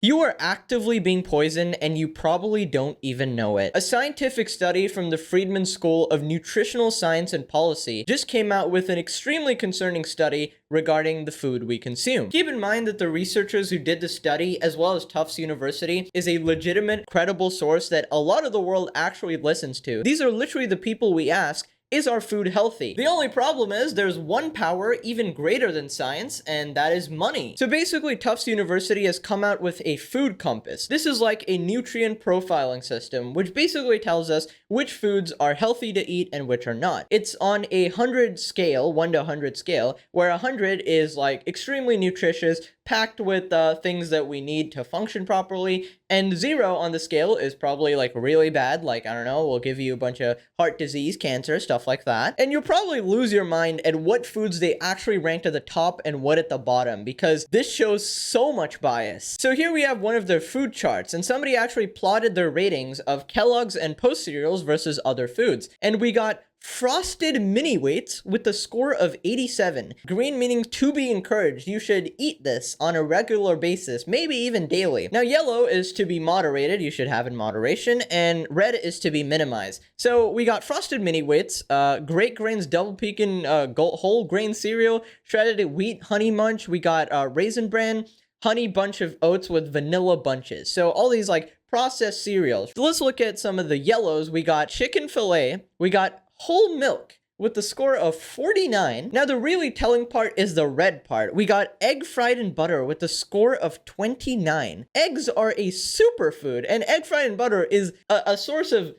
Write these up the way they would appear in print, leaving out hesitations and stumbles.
You are actively being poisoned and you probably don't even know it. A scientific study from the Friedman School of Nutritional Science and Policy just came out with an extremely concerning study regarding the food we consume. Keep in mind that the researchers who did the study, as well as Tufts University, is a legitimate, credible source that a lot of the world actually listens to. These are literally the people we ask, is our food healthy? The only problem is there's one power even greater than science, and that is money. So basically, Tufts University has come out with a food compass. This is like a nutrient profiling system, which basically tells us which foods are healthy to eat and which are not. It's on a 100 scale, 1 to 100 scale, where 100 is like extremely nutritious, packed with things that we need to function properly, and 0 on the scale is probably like really bad, like, I don't know, we'll give you a bunch of heart disease, cancer, stuff like that. And you'll probably lose your mind at what foods they actually rank at the top and what at the bottom, because this shows so much bias. So here we have one of their food charts, and somebody actually plotted their ratings of Kellogg's and Post cereals versus other foods. And we got Frosted Mini Wheats with a score of 87. Green meaning to be encouraged. You should eat this on a regular basis, maybe even daily. Now, yellow is to be moderated. You should have in moderation. And red is to be minimized. So we got Frosted Mini Wheats, Great Grains Double Pecan whole grain cereal, shredded wheat honey munch. We got Raisin Bran, honey bunch of oats with vanilla bunches. So all these like processed cereals. So let's look at some of the yellows. We got chicken fillet. We got whole milk with the score of 49. Now, the really telling part is the red part. We got egg fried in butter with the score of 29. Eggs are a superfood, and egg fried in butter is a source of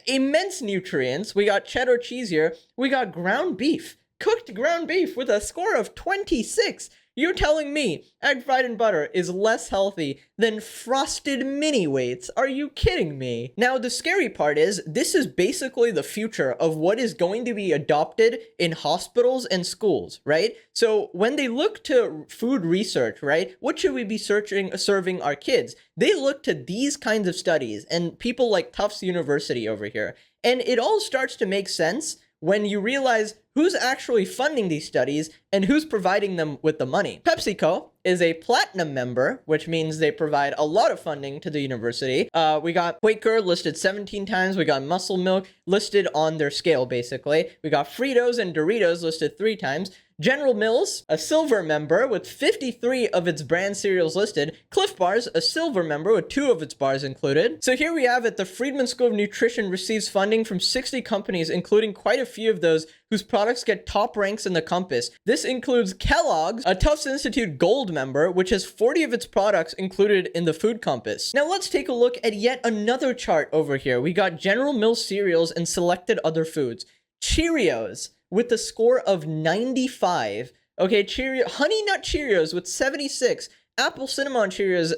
immense nutrients. We got cheddar cheese here. We got ground beef, cooked ground beef with a score of 26. You're telling me egg fried in butter is less healthy than Frosted Mini Wheats? Are you kidding me? Now, the scary part is this is basically the future of what is going to be adopted in hospitals and schools, right? So when they look to food research, right, what should we be serving our kids? They look to these kinds of studies and people like Tufts University over here. And it all starts to make sense when you realize who's actually funding these studies and who's providing them with the money. PepsiCo is a platinum member, which means they provide a lot of funding to the university. We got Quaker listed 17 times. We got Muscle Milk listed on their scale, basically. We got Fritos and Doritos listed 3 times. General Mills, a silver member with 53 of its brand cereals listed. Cliff Bars, a silver member with 2 of its bars included. So here we have it. The Friedman School of Nutrition receives funding from 60 companies, including quite a few of those whose products get top ranks in the compass. This includes Kellogg's, a Tufts Institute Gold member, which has 40 of its products included in the food compass. Now let's take a look at yet another chart over here. We got General Mills cereals and selected other foods. Cheerios with a score of 95. Okay, Honey Nut Cheerios with 76. Apple Cinnamon Cheerios,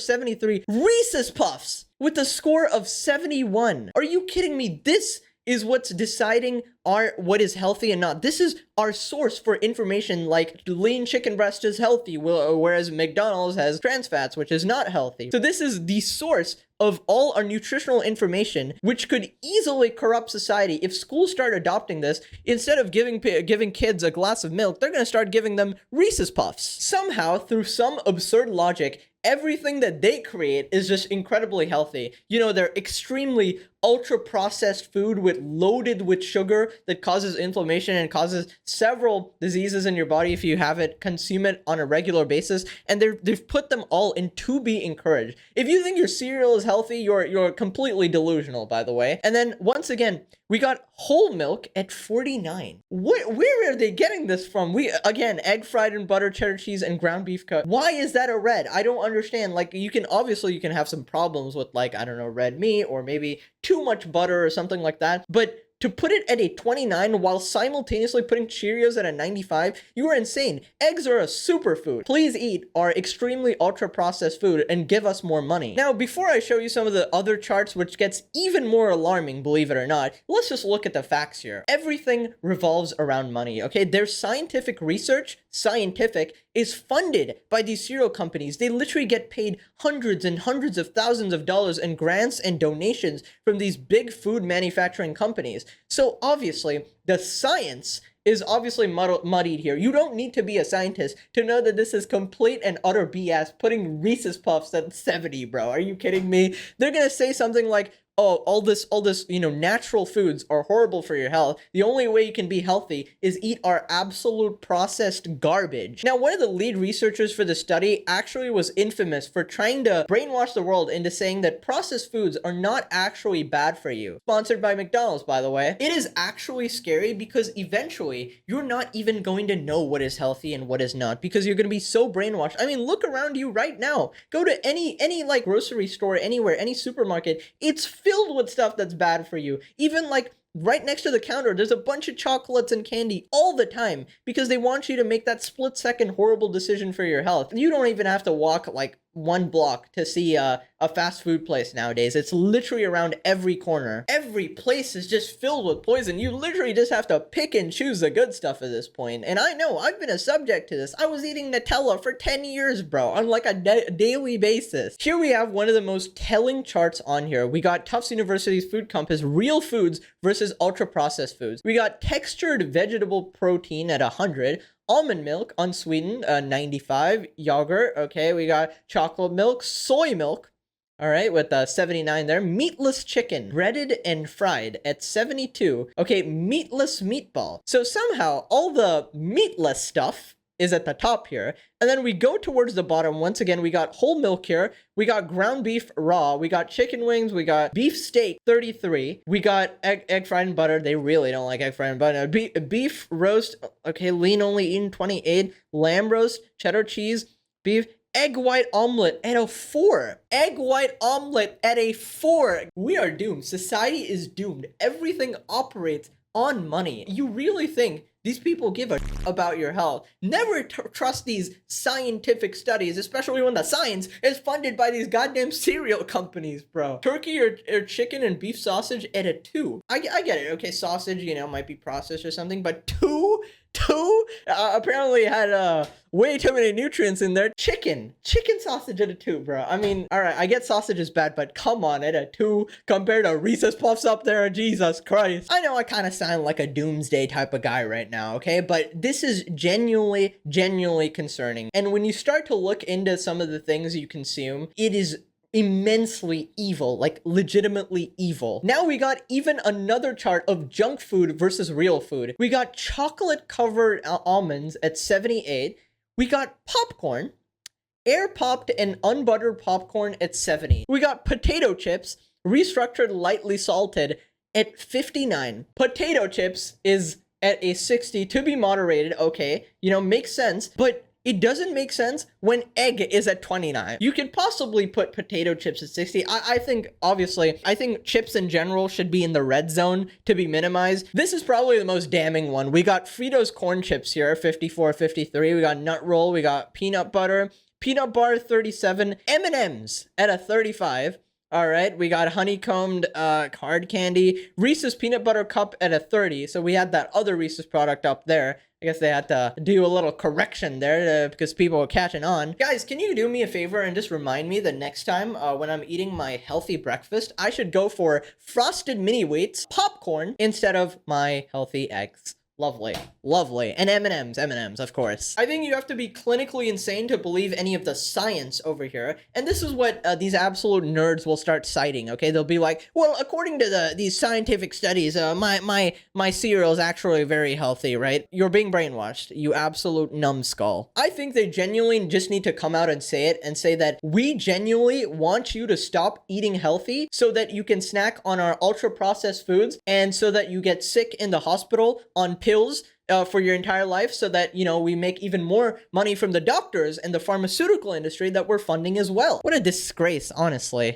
73. Reese's Puffs with a score of 71. Are you kidding me? This is what's deciding what is healthy and not. This is our source for information like lean chicken breast is healthy, whereas McDonald's has trans fats, which is not healthy. So this is the source of all our nutritional information, which could easily corrupt society. If schools start adopting this, instead of giving kids a glass of milk, they're going to start giving them Reese's Puffs. Somehow, through some absurd logic, everything that they create is just incredibly healthy. You know, they're extremely ultra-processed food loaded with sugar that causes inflammation and causes several diseases in your body if you consume it on a regular basis. And they've put them all in to be encouraged. If you think your cereal is healthy, you're completely delusional, by the way. And then once again, we got whole milk at 49. Where are they getting this from? Again, egg fried in butter, cheddar cheese, and ground beef cut. Why is that a red? I don't understand. Like, you can have some problems with, like, I don't know, red meat or maybe too much butter or something like that. But to put it at a 29 while simultaneously putting Cheerios at a 95, you are insane. Eggs are a superfood. Please eat our extremely ultra-processed food and give us more money. Now, before I show you some of the other charts, which gets even more alarming, believe it or not, let's just look at the facts here. Everything revolves around money, okay? Their scientific research, is funded by these cereal companies. They literally get paid hundreds and hundreds of thousands of dollars in grants and donations from these big food manufacturing companies. So obviously, the science is obviously muddied here. You don't need to be a scientist to know that this is complete and utter BS, putting Reese's Puffs at 70, bro. Are you kidding me? They're gonna say something like, oh, all this, natural foods are horrible for your health. The only way you can be healthy is eat our absolute processed garbage. Now, one of the lead researchers for the study actually was infamous for trying to brainwash the world into saying that processed foods are not actually bad for you. Sponsored by McDonald's, by the way. It is actually scary because eventually you're not even going to know what is healthy and what is not, because you're going to be so brainwashed. I mean, look around you right now. Go to any like grocery store anywhere, any supermarket. It's filled with stuff that's bad for you. Even like right next to the counter, there's a bunch of chocolates and candy all the time because they want you to make that split-second horrible decision for your health. You don't even have to walk like 1 block to see a fast food place nowadays. It's literally around every corner. Every place is just filled with poison. You literally just have to pick and choose the good stuff at this point. And I know, I've been a subject to this. I was eating Nutella for 10 years, bro, on like a daily basis. Here we have one of the most telling charts on here. We got Tufts University's Food Compass, real foods versus ultra-processed foods. We got textured vegetable protein at 100, almond milk, unsweetened, 95, yogurt, okay, we got chocolate milk, soy milk, all right, with 79 there, meatless chicken, breaded and fried at 72, okay, meatless meatball. So somehow, all the meatless stuff is at the top here, and then we go towards the bottom. Once again, we got whole milk here, we got ground beef raw, we got chicken wings, we got beef steak 33, we got egg fried and butter. They really don't like egg fried and butter. Beef roast, okay, lean only eaten 28, lamb roast, cheddar cheese, beef, egg white omelet at a 4. Egg white omelet at a 4. We are doomed. Society is doomed. Everything operates on money. You really think these people give a about your health? Never trust these scientific studies, especially when the science is funded by these goddamn cereal companies, bro. Turkey or chicken and beef sausage at a 2. I get it. Okay, sausage, might be processed or something, but 2? Apparently had way too many nutrients in there. Chicken sausage at a 2, bro. I mean, all right, I get sausage is bad, but come on, at a 2 compared to Reese's Puffs up there. Jesus Christ. I know I kind of sound like a doomsday type of guy right now, okay, but this is genuinely concerning. And when you start to look into some of the things you consume, it is immensely evil, like legitimately evil. Now we got even another chart of junk food versus real food. We got chocolate covered almonds at 78. We got popcorn, air popped and unbuttered popcorn at 70. We got potato chips, restructured lightly salted at 59. Potato chips is at a 60, to be moderated, okay, makes sense, but it doesn't make sense when egg is at 29. You could possibly put potato chips at 60. I think chips in general should be in the red zone to be minimized. This is probably the most damning one. We got Fritos corn chips here, 54, 53. We got nut roll. We got peanut butter. Peanut bar, 37. M&M's at a 35. All right, we got honeycombed hard candy. Reese's peanut butter cup at a 30. So we had that other Reese's product up there. I guess they had to do a little correction there because people were catching on. Guys, can you do me a favor and just remind me the next time when I'm eating my healthy breakfast, I should go for frosted mini wheats, popcorn, instead of my healthy eggs. Lovely. And M&Ms, of course. I think you have to be clinically insane to believe any of the science over here. And this is what these absolute nerds will start citing, okay? They'll be like, well, according to these scientific studies, my cereal is actually very healthy, right? You're being brainwashed, you absolute numbskull. I think they genuinely just need to come out and say it and say that we genuinely want you to stop eating healthy so that you can snack on our ultra-processed foods and so that you get sick in the hospital on pills for your entire life so that, we make even more money from the doctors and the pharmaceutical industry that we're funding as well. What a disgrace, honestly.